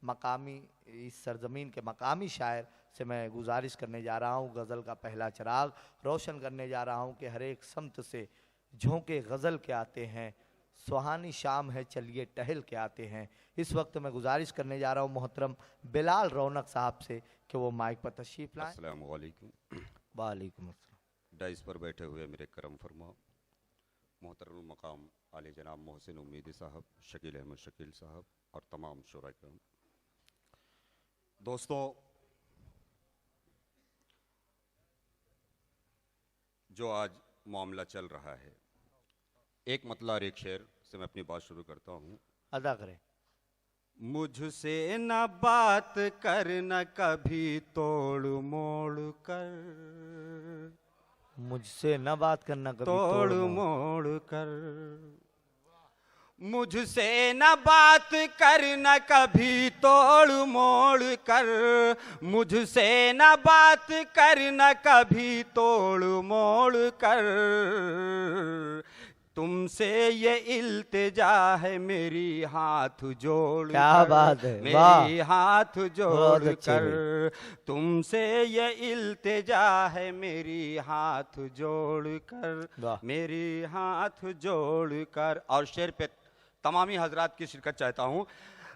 मकामी इस सरजमीन के मकामी शायर से मैं गुजारिश करने जा रहा हूँ। गज़ल का पहला चिराग रोशन करने जा रहा हूँ कि हर एक समत से झोंके गज़ल के आते हैं, सुहानी शाम है चलिए टहल के आते हैं। इस वक्त मैं गुजारिश करने जा रहा हूँ मोहतरम बिलाल रौनक साहब से कि वो माइक पर तशरीफ़ लाएं। अस्सलाम वालेकुम। वालेकुम अस्सलाम। डाइस पर बैठे हुए मेरे करम फरमा मोहतरम मकाम आले जनाब मोहसिन उम्मीदी साहब, शकील अहमद शकील साहब और तमाम शुरा। दोस्तों, जो आज मामला चल रहा है, एक मतला और एक शेर से मैं अपनी बात शुरू करता हूँ। अदा करें। मुझसे न बात कर न कभी तोड़ मोड़ कर, मुझसे न बात करना कभी तोड़ मोड़ कर, मुझसे न बात कर न कभी तोड़ मोड़ कर, मुझसे न बात कर न कभी तोड़ मोड़ कर, तुमसे ये इल्तिजा है मेरी हाथ जोड़, क्या बात है, मेरी हाथ जोड़ कर, तुमसे ये इल्तिजा है मेरी हाथ जोड़ कर, मेरी हाथ जोड़ कर। और शेर पे तमामी हजरात की शिरकत चाहता हूँ।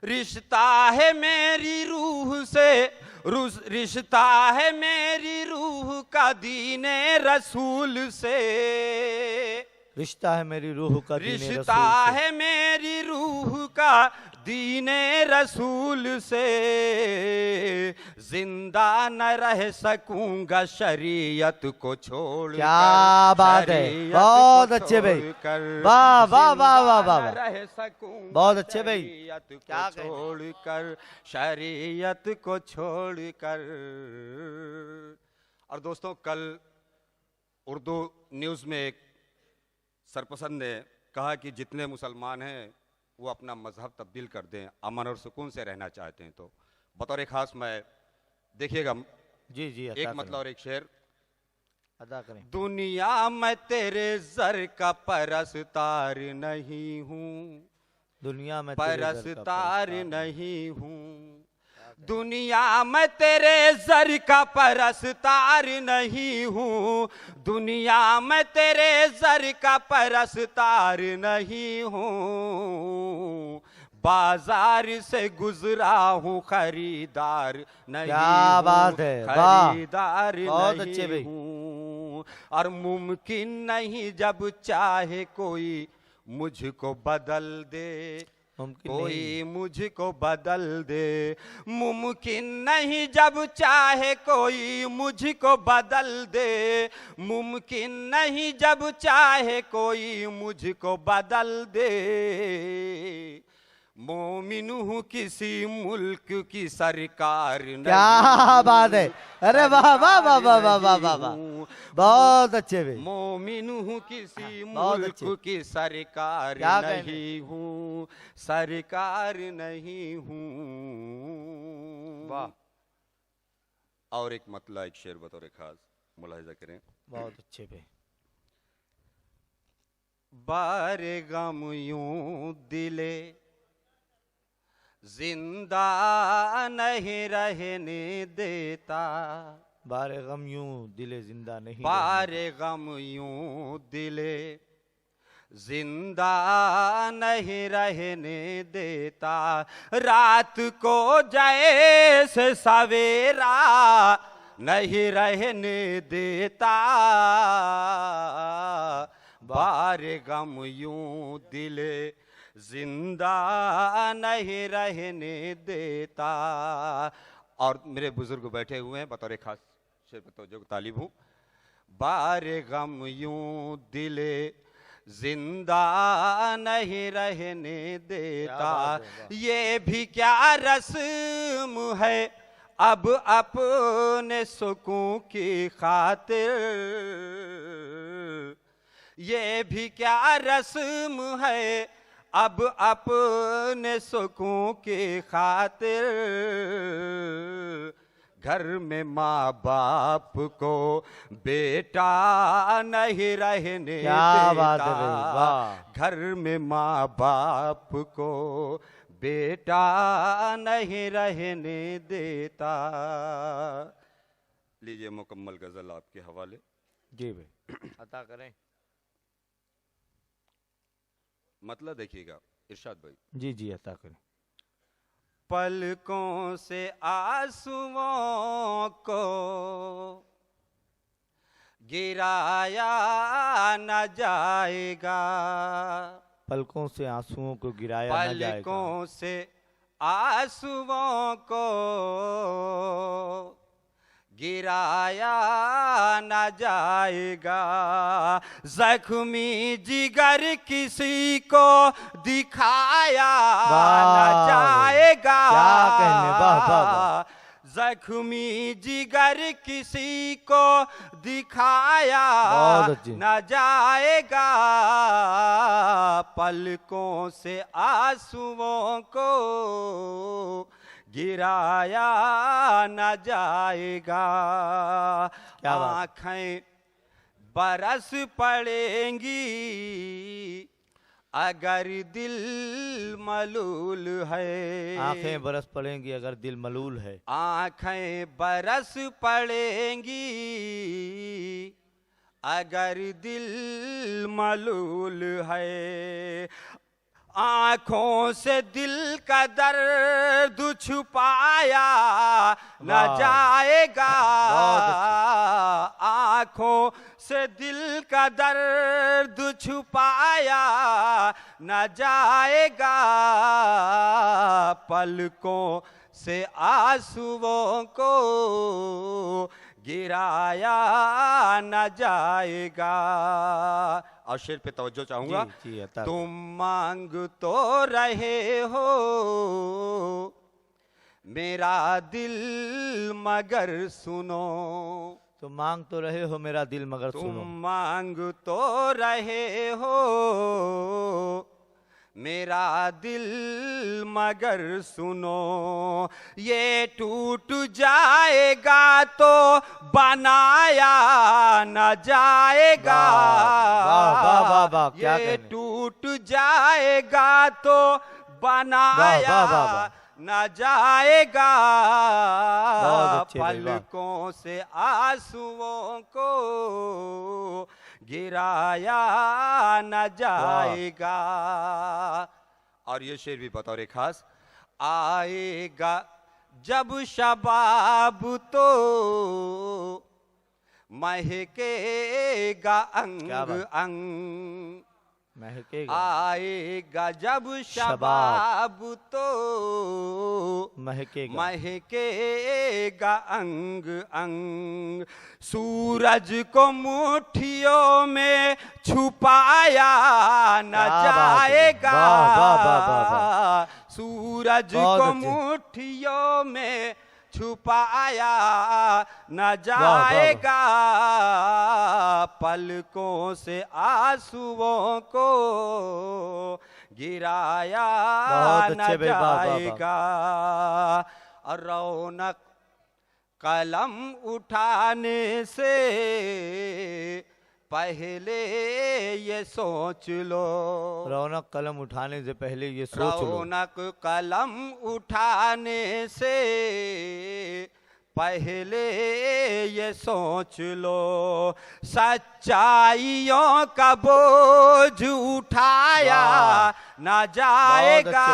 रिश्ता है मेरी रूह से, रिश्ता है मेरी रूह का दीने रसूल से, रिश्ता है मेरी रूह का रिश्ता है मेरी रूह का दीने रसूल से, जिंदा न रह सकूंगा शरीयत को छोड़। क्या बात है, बहुत अच्छे भाई, वाह वाह वाह वाह वाह, रह सकूंगा बहुत अच्छे भाई, क्या छोड़ कर, शरीयत को छोड़ कर। और दोस्तों, कल उर्दू न्यूज़ में एक सरपसंद ने कहा कि जितने मुसलमान हैं वो अपना मजहब तब्दील कर दें, अमन और सुकून से रहना चाहते हैं। तो बतौर खास मैं देखिएगा जी एक मतलब और एक शेर अदा करें। दुनिया में तेरे ज़र का परस्तार नहीं हूँ, दुनिया में परस्तार नहीं हूँ, दुनिया में तेरे ज़र का परस्तार नहीं हूँ, दुनिया में तेरे ज़र का परस्तार नहीं हूँ, बाजार से गुजरा हूँ खरीदार नहीं। क्या बात है, खरीदार नहीं हूँ, और मुमकिन नहीं जब चाहे कोई मुझको बदल दे, कोई मुझको बदल दे, मुमकिन नहीं जब चाहे कोई मुझको बदल दे, मुमकिन नहीं जब चाहे कोई मुझको बदल दे, मोमिन हूँ किसी मुल्क की सरकार नहीं। क्या बात है, अरे वाह वाह वाह वाह वाह वाह वाह वाह, बहुत अच्छे भाई। मोमिन हूँ किसी मुल्क की सरकार नहीं हूँ, सरकार नहीं हूँ। वाह। और एक मतला एक शेर बतौर खास मुलाहिजा करें। बहुत अच्छे भाई। बारे गम यूं दिले जिंदा नहीं रहने देता, बारे गम यूं दिले जिंदा नहीं, बारे गम यूं दिले जिंदा नहीं रहने देता, रात को जैसे सवेरा नहीं रहने देता, बारे गम यूं दिले जिंदा नहीं रहने देता। और मेरे बुजुर्ग बैठे हुए हैं, बतौर खास शेर पर तवज्जो तालिब हूँ। बारे गम यूं दिले जिंदा नहीं रहने देता, ये भी क्या रस्म है अब अपने सुकून की खातिर, ये भी क्या रस्म है अब अपने सुकून की खातिर, घर में माँ बाप को बेटा नहीं रहने देता, घर में माँ बाप को बेटा नहीं रहने देता। लीजिए मुकम्मल गजल आपके हवाले। जी भाई अता करें। मतलब देखिएगा इरशाद भाई। जी जी अता करें। पलकों से आंसुओं को गिराया न जाएगा, पलकों से आंसुओं को गिराया न जाएगा, पलकों से आंसुओं को गिराया न जाएगा, जख्मी जिगर किसी को दिखाया न जाएगा। क्या कहने, वाह वाह वाह। जख्मी जिगर किसी को दिखाया न जाएगा, पलकों से आंसुओं को गिराया न जाएगा। आँखें बरस पड़ेंगी अगर दिल मलूल है, आंखें बरस पड़ेंगी अगर दिल मलूल है, आंखें बरस पड़ेंगी अगर दिल मलूल है, आँखों से दिल का दर्द छुपाया न जाएगा, आँखों से दिल का दर्द छुपाया न जाएगा, पलकों से आंसुओं को गिराया न जाएगा। और शेर पे तवज्जो चाहूंगा। तुम मांग तो रहे हो मेरा दिल मगर सुनो, तुम मांग तो रहे हो मेरा दिल मगर सुनो, तुम मांग तो रहे हो मेरा दिल मगर सुनो, ये टूट जाएगा तो बनाया न जाएगा, ये टूट जाएगा तो बनाया न जाएगा, पलकों से आंसुओं को गिराया न जाएगा। और ये शेर भी बतौर खास, आएगा जब शबाब तो महकेगा अंग अंग, महकेगा, आएगा जब शबाब तो महकेगा, महकेगा अंग अंग, सूरज को मुट्ठियों में छुपाया न जाएगा, सूरज को मुट्ठियों में छुपाया न जाएगा, पलकों से आंसुओं को गिराया न जाएगा। और रौनक कलम उठाने से पहले ये सोच लो, रौनक कलम उठाने से पहले ये सोच लो, रौनक कलम उठाने से पहले ये सोच लो, सच्चाइयों का बोझ उठाया न जाएगा,